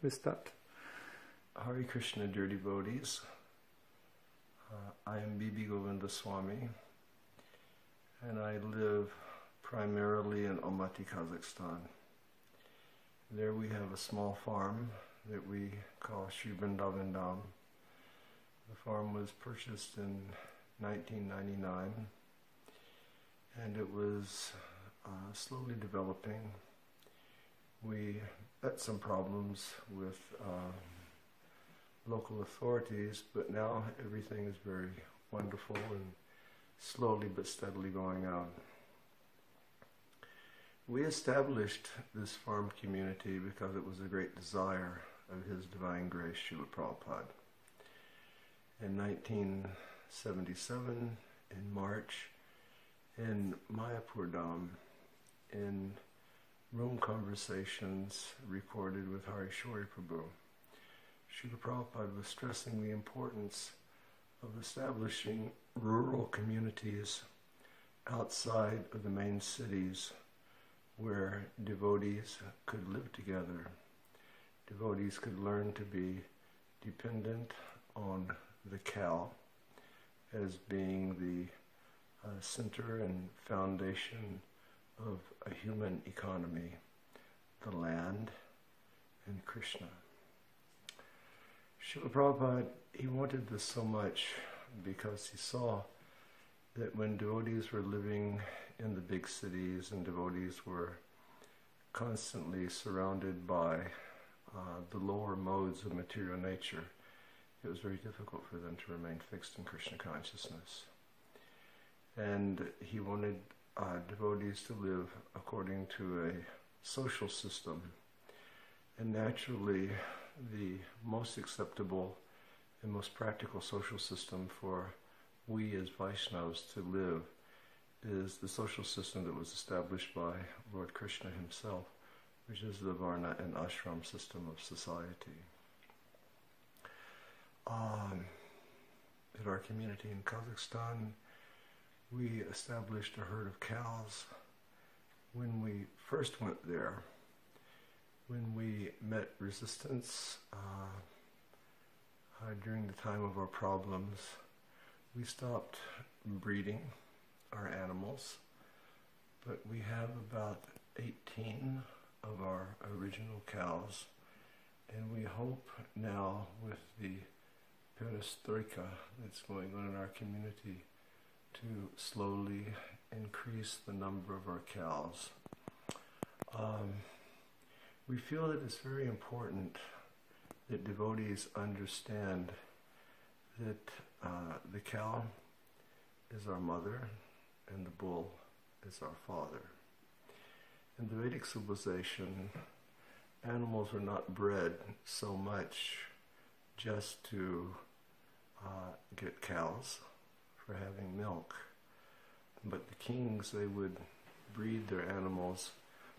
Missed that. Hare Krishna, dear devotees. I am Bibi Govinda Swami, and I live primarily in Almaty, Kazakhstan. There we have a small farm that we call Shri Vrindavan Dham. The farm was purchased in 1999, and it was slowly developing. We had some problems with local authorities, but now everything is very wonderful and slowly but steadily going on. We established this farm community because it was a great desire of His Divine Grace, Srila Prabhupada. In 1977, in March, in Mayapur Dham, in room conversations recorded with Harishwari Prabhu, Srila Prabhupada was stressing the importance of establishing rural communities outside of the main cities where devotees could live together. Devotees could learn to be dependent on the cow as being the center and foundation of a human economy, the land, and Krishna. Srila Prabhupada, he wanted this so much because he saw that when devotees were living in the big cities and devotees were constantly surrounded by the lower modes of material nature, it was very difficult for them to remain fixed in Krishna consciousness. And he wanted devotees to live according to a social system. And naturally, the most acceptable and most practical social system for we as Vaishnavas to live is the social system that was established by Lord Krishna himself, which is the Varna and Ashram system of society. At our community in Kazakhstan, we established a herd of cows. When we first went there, when we met resistance during the time of our problems, we stopped breeding our animals, but we have about 18 of our original cows, and we hope now with the perestroika that's going on in our community to slowly increase the number of our cows. We feel that it's very important that devotees understand that the cow is our mother and the bull is our father. In the Vedic civilization, animals were not bred so much just to get cows for having milk, but the kings, they would breed their animals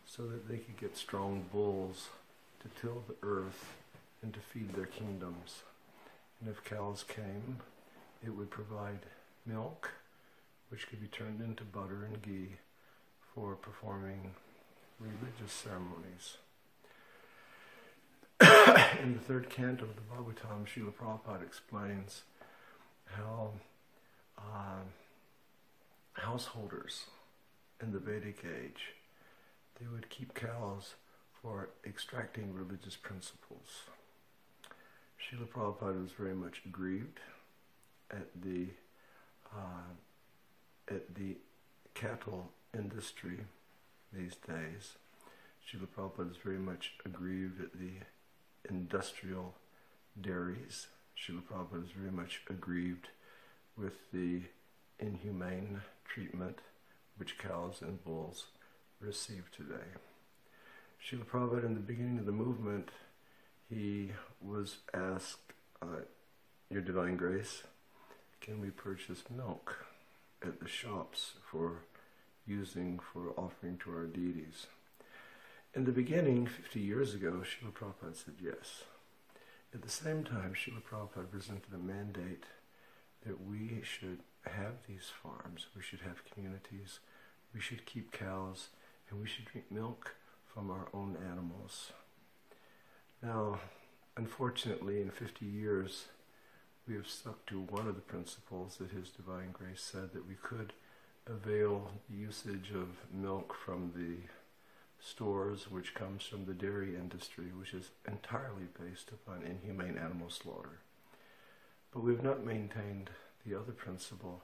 so that they could get strong bulls to till the earth and to feed their kingdoms. And if cows came, it would provide milk, which could be turned into butter and ghee for performing religious ceremonies. In the third canto of the Bhagavatam, Srila Prabhupada explains how householders in the Vedic age, they would keep cows for extracting religious principles. Srila Prabhupada was very much aggrieved at the cattle industry these days. Srila Prabhupada is very much aggrieved at the industrial dairies. Srila Prabhupada is very much aggrieved with the inhumane treatment which cows and bulls receive today. Srila Prabhupada, in the beginning of the movement, he was asked, Your Divine Grace, can we purchase milk at the shops for using for offering to our deities? In the beginning, 50 years ago, Srila Prabhupada said yes. At the same time, Srila Prabhupada presented a mandate that we should have these farms, we should have communities, we should keep cows, and we should drink milk from our own animals. Now, unfortunately, in 50 years, we have stuck to one of the principles that His Divine Grace said, that we could avail the usage of milk from the stores, which comes from the dairy industry, which is entirely based upon inhumane animal slaughter. But we've not maintained the other principle,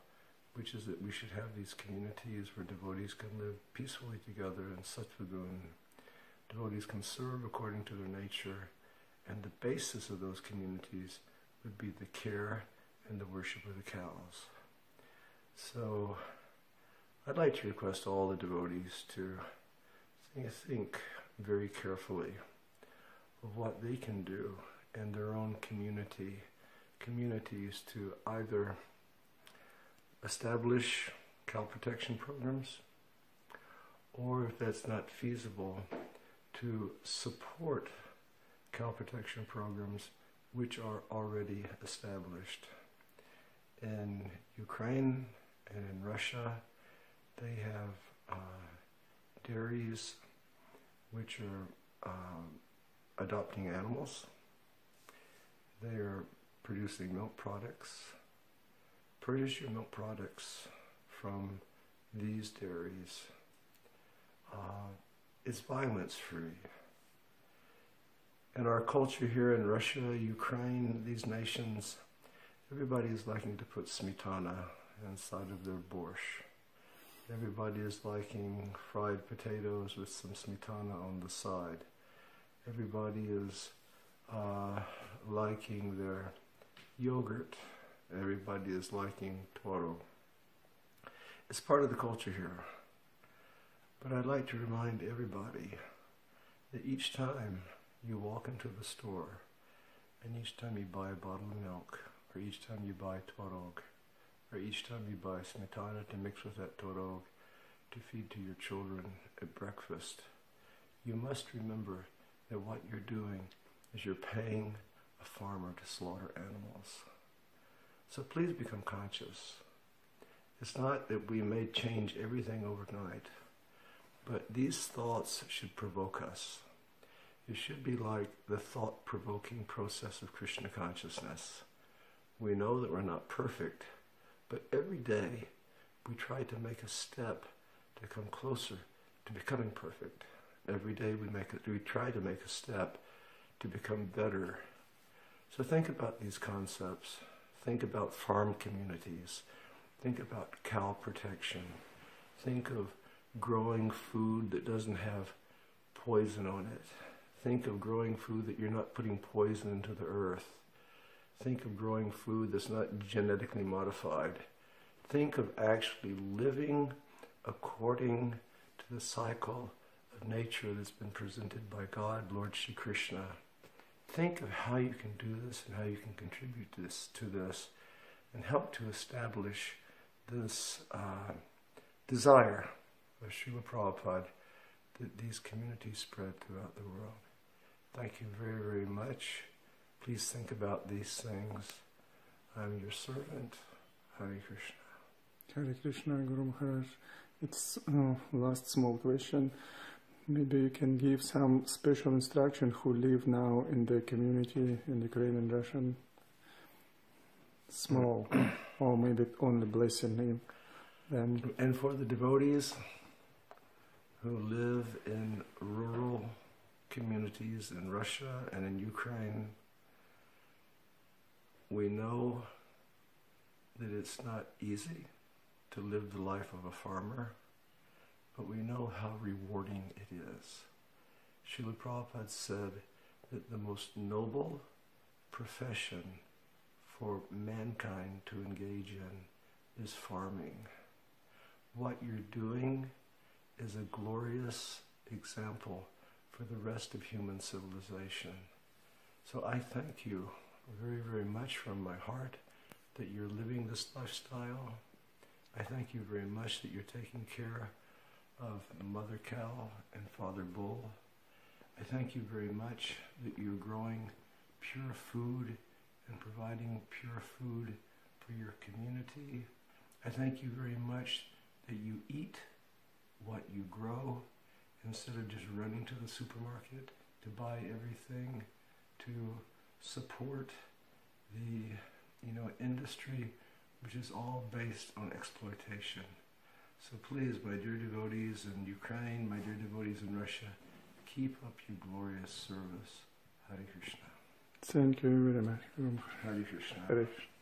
which is that we should have these communities where devotees can live peacefully together in sattva-gun. Devotees can serve according to their nature, and the basis of those communities would be the care and the worship of the cows. So I'd like to request all the devotees to think very carefully of what they can do in their own communities to either establish cow protection programs, or if that's not feasible, to support cow protection programs which are already established. In Ukraine and in Russia, they have dairies which are adopting animals. They are producing milk products. Purchase your milk products from these dairies. It's violence-free. In our culture here in Russia, Ukraine, these nations, everybody is liking to put smetana inside of their borscht. Everybody is liking fried potatoes with some smetana on the side. Everybody is liking their yogurt. Everybody is liking toro. It's part of the culture here. But I'd like to remind everybody that each time you walk into the store, and each time you buy a bottle of milk, or each time you buy tvorog, or each time you buy smetana to mix with that tvorog to feed to your children at breakfast, you must remember that what you're doing is you're paying a farmer to slaughter animals. So please become conscious. It's not that we may change everything overnight, but these thoughts should provoke us. It should be like the thought-provoking process of Krishna consciousness. We know that we're not perfect, but every day we try to make a step to come closer to becoming perfect. Every day we try to make a step to become better. So think about these concepts. Think about farm communities. Think about cow protection. Think of growing food that doesn't have poison on it. Think of growing food that you're not putting poison into the earth. Think of growing food that's not genetically modified. Think of actually living according to the cycle of nature that's been presented by God, Lord Shri Krishna. Think of how you can do this and how you can contribute to this and help to establish this desire of Srila Prabhupada that these communities spread throughout the world. Thank you very, very much. Please think about these things. I'm your servant. Hare Krishna. Hare Krishna, Guru Maharaj. It's last small question. Maybe you can give some special instruction who live now in the community in Ukraine and Russian. Small, or maybe only blessing them. And for the devotees who live in rural communities in Russia and in Ukraine, we know that it's not easy to live the life of a farmer, but we know how rewarding it is. Srila Prabhupada said that the most noble profession for mankind to engage in is farming. What you're doing is a glorious example for the rest of human civilization. So I thank you very, very much from my heart that you're living this lifestyle. I thank you very much that you're taking care of Mother Cow and Father Bull. I thank you very much that you're growing pure food and providing pure food for your community. I thank you very much that you eat what you grow instead of just running to the supermarket to buy everything to support the industry which is all based on exploitation. So please, my dear devotees in Ukraine, my dear devotees in Russia, keep up your glorious service. Hare Krishna. Thank you very much, Guru Maharaj. Hare Krishna. Hare Krishna.